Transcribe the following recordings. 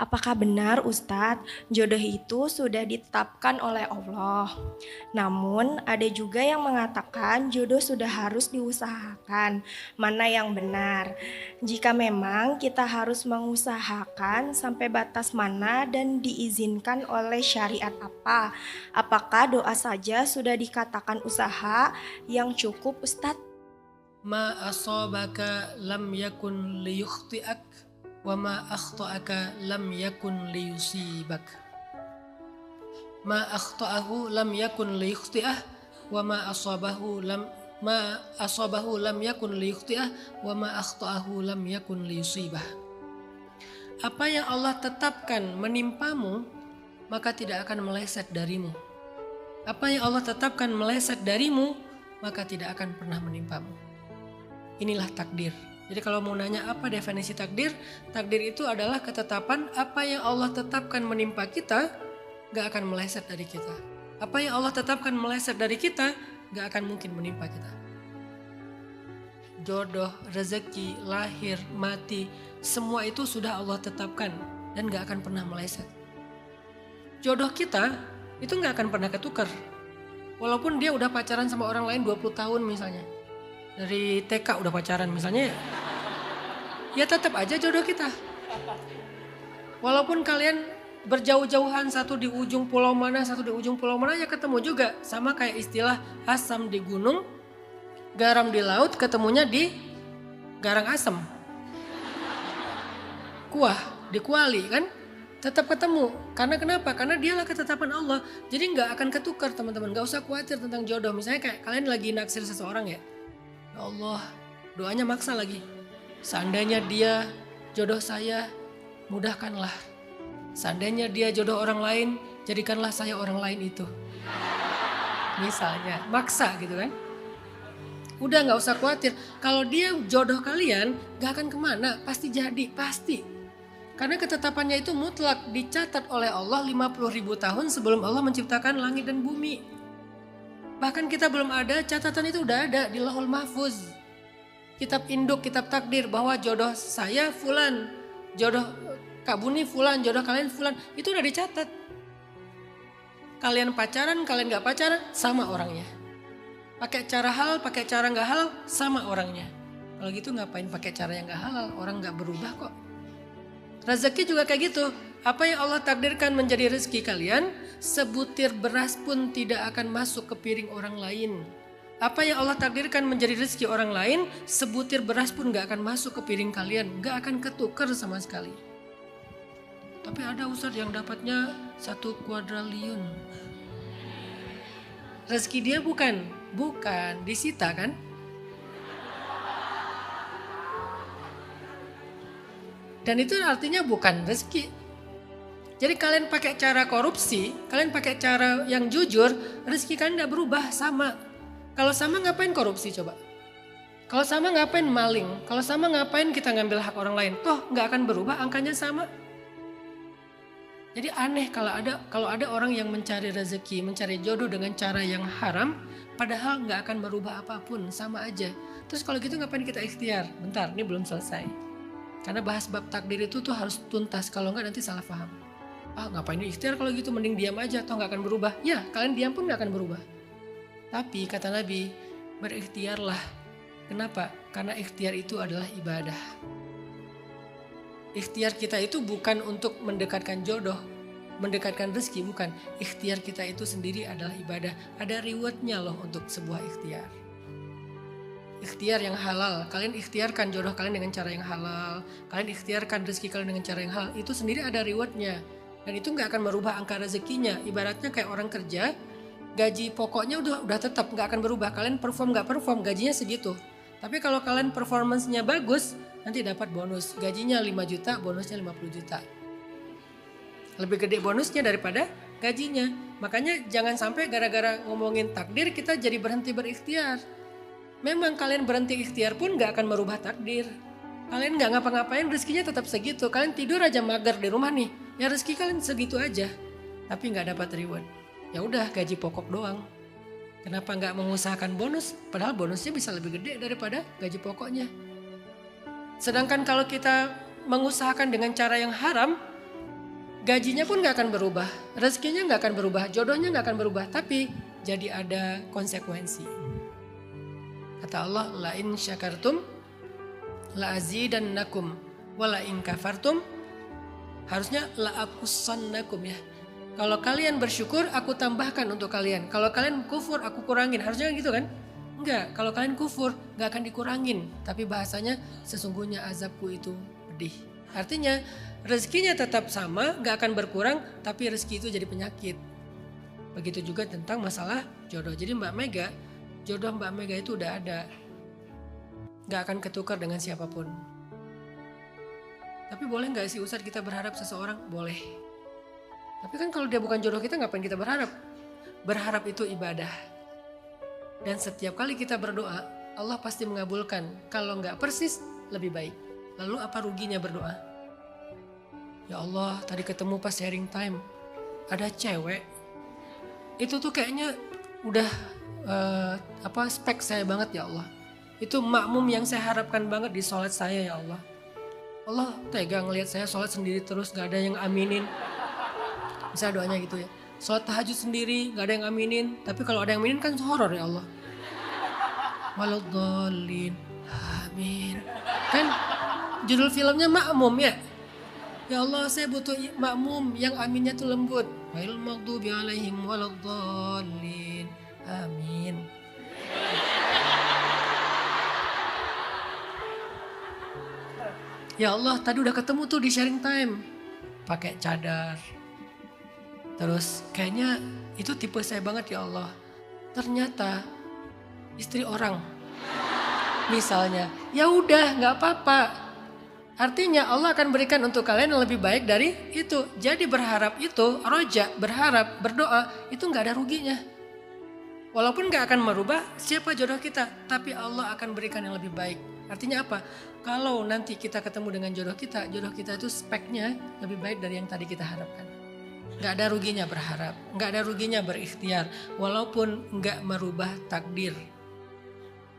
Apakah benar Ustadz, jodoh itu sudah ditetapkan oleh Allah? Namun ada juga yang mengatakan jodoh sudah harus diusahakan. Mana yang benar? Jika memang kita harus mengusahakan sampai batas mana dan diizinkan oleh syariat apa? Apakah doa saja sudah dikatakan usaha yang cukup Ustadz? Ma asabaka lam yakun liyukhti'ak wa ma akhta'aka lam yakun liyusibak. Ma akhta'ahu lam yakun liyukhti'ah wa ma asabahu lam yakun liyukhti'ah wa ma akhta'ahu lam yakun liyusibah. Apa yang Allah tetapkan menimpamu, maka tidak akan meleset darimu. Apa yang Allah tetapkan meleset darimu, maka tidak akan pernah menimpamu. Inilah takdir. Jadi kalau mau nanya apa definisi takdir, takdir itu adalah ketetapan apa yang Allah tetapkan menimpa kita, gak akan meleset dari kita. Apa yang Allah tetapkan meleset dari kita, gak akan mungkin menimpa kita. Jodoh, rezeki, lahir, mati, semua itu sudah Allah tetapkan dan gak akan pernah meleset. Jodoh kita itu gak akan pernah ketukar. Walaupun dia udah pacaran sama orang lain 20 tahun misalnya. Dari TK udah pacaran misalnya, ya tetap aja jodoh kita. Walaupun kalian berjauh-jauhan, satu di ujung pulau mana, satu di ujung pulau mana, ya ketemu juga. Sama kayak istilah asam di gunung, garam di laut, ketemunya di garang asam. Kuah di kuali kan, tetap ketemu. Karena kenapa? Karena dialah ketetapan Allah. Jadi nggak akan ketukar teman-teman, nggak usah khawatir tentang jodoh. Misalnya kayak kalian lagi naksir seseorang ya. Ya Allah, doanya maksa lagi. Seandainya dia jodoh saya, mudahkanlah. Seandainya dia jodoh orang lain, jadikanlah saya orang lain itu. Misalnya, maksa gitu kan. Udah gak usah khawatir. Kalau dia jodoh kalian, gak akan kemana, pasti jadi, pasti. Karena ketetapannya itu mutlak, dicatat oleh Allah 50.000 tahun sebelum Allah menciptakan langit dan bumi. Bahkan kita belum ada, catatan itu udah ada di Lauhul Mahfuz. Kitab induk, kitab takdir bahwa jodoh saya fulan, jodoh Kak Buni fulan, jodoh kalian fulan, itu udah dicatat. Kalian pacaran, kalian gak pacaran, sama orangnya. Pakai cara halal, pakai cara gak halal, sama orangnya. Kalau gitu ngapain pakai cara yang gak halal, orang gak berubah kok. Rezeki juga kayak gitu. Apa yang Allah takdirkan menjadi rezeki kalian, sebutir beras pun tidak akan masuk ke piring orang lain. Apa yang Allah takdirkan menjadi rezeki orang lain, sebutir beras pun gak akan masuk ke piring kalian. Gak akan ketukar sama sekali. Tapi ada Ustadz yang dapatnya 1 kuadriliun. Rezeki dia bukan disita kan? Dan itu artinya bukan rezeki. Jadi kalian pakai cara korupsi, kalian pakai cara yang jujur, rezeki kalian gak berubah, sama. Kalau sama ngapain korupsi coba? Kalau sama ngapain maling? Kalau sama ngapain kita ngambil hak orang lain? Toh gak akan berubah, angkanya sama. Jadi aneh kalau ada orang yang mencari rezeki, mencari jodoh dengan cara yang haram, padahal gak akan merubah apapun, sama aja. Terus kalau gitu ngapain kita ikhtiar? Bentar, ini belum selesai. Karena bahas bab takdir itu tuh harus tuntas, kalau enggak nanti salah paham. Ngapain ikhtiar kalau gitu, mending diam aja, toh gak akan berubah. Ya, kalian diam pun gak akan berubah. Tapi kata Nabi, berikhtiarlah. Kenapa? Karena ikhtiar itu adalah ibadah. Ikhtiar kita itu bukan untuk mendekatkan jodoh, mendekatkan rezeki, bukan. Ikhtiar kita itu sendiri adalah ibadah. Ada rewardnya loh untuk sebuah ikhtiar. Ikhtiar yang halal, kalian ikhtiarkan jodoh kalian dengan cara yang halal, kalian ikhtiarkan rezeki kalian dengan cara yang halal, itu sendiri ada rewardnya. Dan itu gak akan merubah angka rezekinya. Ibaratnya kayak orang kerja, gaji pokoknya udah tetap gak akan berubah. Kalian perform gak perform, gajinya segitu. Tapi kalau kalian performance-nya bagus, nanti dapat bonus. Gajinya 5 juta, bonusnya 50 juta. Lebih gede bonusnya daripada gajinya. Makanya jangan sampai gara-gara ngomongin takdir kita jadi berhenti berikhtiar. Memang kalian berhenti ikhtiar pun gak akan merubah takdir. Kalian gak ngapa-ngapain, rezekinya tetap segitu. Kalian tidur aja mager di rumah nih, ya rezeki kalian segitu aja. Tapi gak dapat reward. Ya udah, gaji pokok doang. Kenapa gak mengusahakan bonus? Padahal bonusnya bisa lebih gede daripada gaji pokoknya. Sedangkan kalau kita mengusahakan dengan cara yang haram, gajinya pun gak akan berubah, rezekinya gak akan berubah, jodohnya gak akan berubah, tapi jadi ada konsekuensi. Kata Allah, la in syakartum la azidannakum wa la in kafartum, harusnya la akusannakum ya. Kalau kalian bersyukur, aku tambahkan untuk kalian. Kalau kalian kufur, aku kurangin. Harusnya gitu kan? Enggak, kalau kalian kufur gak akan dikurangin. Tapi bahasanya sesungguhnya azabku itu pedih. Artinya rezekinya tetap sama, gak akan berkurang, tapi rezeki itu jadi penyakit. Begitu juga tentang masalah jodoh. Jadi Mbak Mega, jodoh Mbak Mega itu udah ada. Gak akan ketukar dengan siapapun. Tapi boleh gak sih Ustadz kita berharap seseorang? Boleh. Tapi kan kalau dia bukan jodoh kita, ngapain kita berharap? Berharap itu ibadah. Dan setiap kali kita berdoa, Allah pasti mengabulkan. Kalau gak persis, lebih baik. Lalu apa ruginya berdoa? Ya Allah, tadi ketemu pas sharing time, ada cewek. Itu tuh kayaknya udah spek saya banget ya Allah. Itu makmum yang saya harapkan banget di sholat saya ya Allah. Allah tega ngelihat saya sholat sendiri terus gak ada yang aminin. Misalnya doanya gitu ya. Sholat tahajud sendiri gak ada yang aminin. Tapi kalau ada yang aminin kan horor ya Allah. Waladhdallin. Amin. Kan judul filmnya makmum ya. Ya Allah, saya butuh makmum yang aminnya tuh lembut. Ghairil maghdubi alaihim waladhdallin. Amin. Ya Allah, tadi udah ketemu tuh di sharing time. Pakai cadar. Terus kayaknya itu tipe saya banget ya Allah. Ternyata istri orang. Misalnya, ya udah nggak apa-apa. Artinya Allah akan berikan untuk kalian yang lebih baik dari itu. Jadi berharap itu, roja, berharap, berdoa, itu gak ada ruginya. Walaupun gak akan merubah siapa jodoh kita, tapi Allah akan berikan yang lebih baik. Artinya apa? Kalau nanti kita ketemu dengan jodoh kita itu speknya lebih baik dari yang tadi kita harapkan. Gak ada ruginya berharap, gak ada ruginya berikhtiar, walaupun gak merubah takdir.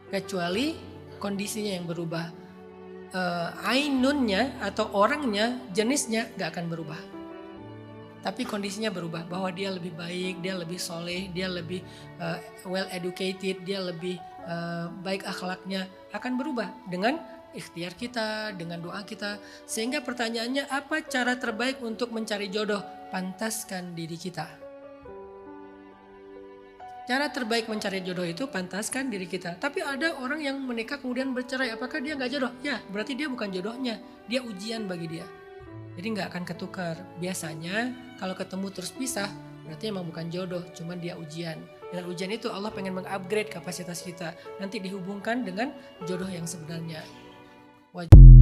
Kecuali kondisinya yang berubah. Ainunnya atau orangnya, jenisnya gak akan berubah. Tapi kondisinya berubah, bahwa dia lebih baik, dia lebih soleh, dia lebih well educated, dia lebih baik akhlaknya, akan berubah dengan ikhtiar kita, dengan doa kita. Sehingga pertanyaannya, apa cara terbaik untuk mencari jodoh? Pantaskan diri kita. Cara terbaik mencari jodoh itu pantaskan diri kita. Tapi ada orang yang menikah kemudian bercerai. Apakah dia gak jodoh? Ya, berarti dia bukan jodohnya. Dia ujian bagi dia. Jadi gak akan ketukar. Biasanya kalau ketemu terus pisah, berarti emang bukan jodoh, cuman dia ujian. Dengan ujian itu Allah pengen mengupgrade kapasitas kita. Nanti dihubungkan dengan jodoh yang sebenarnya. Wajib.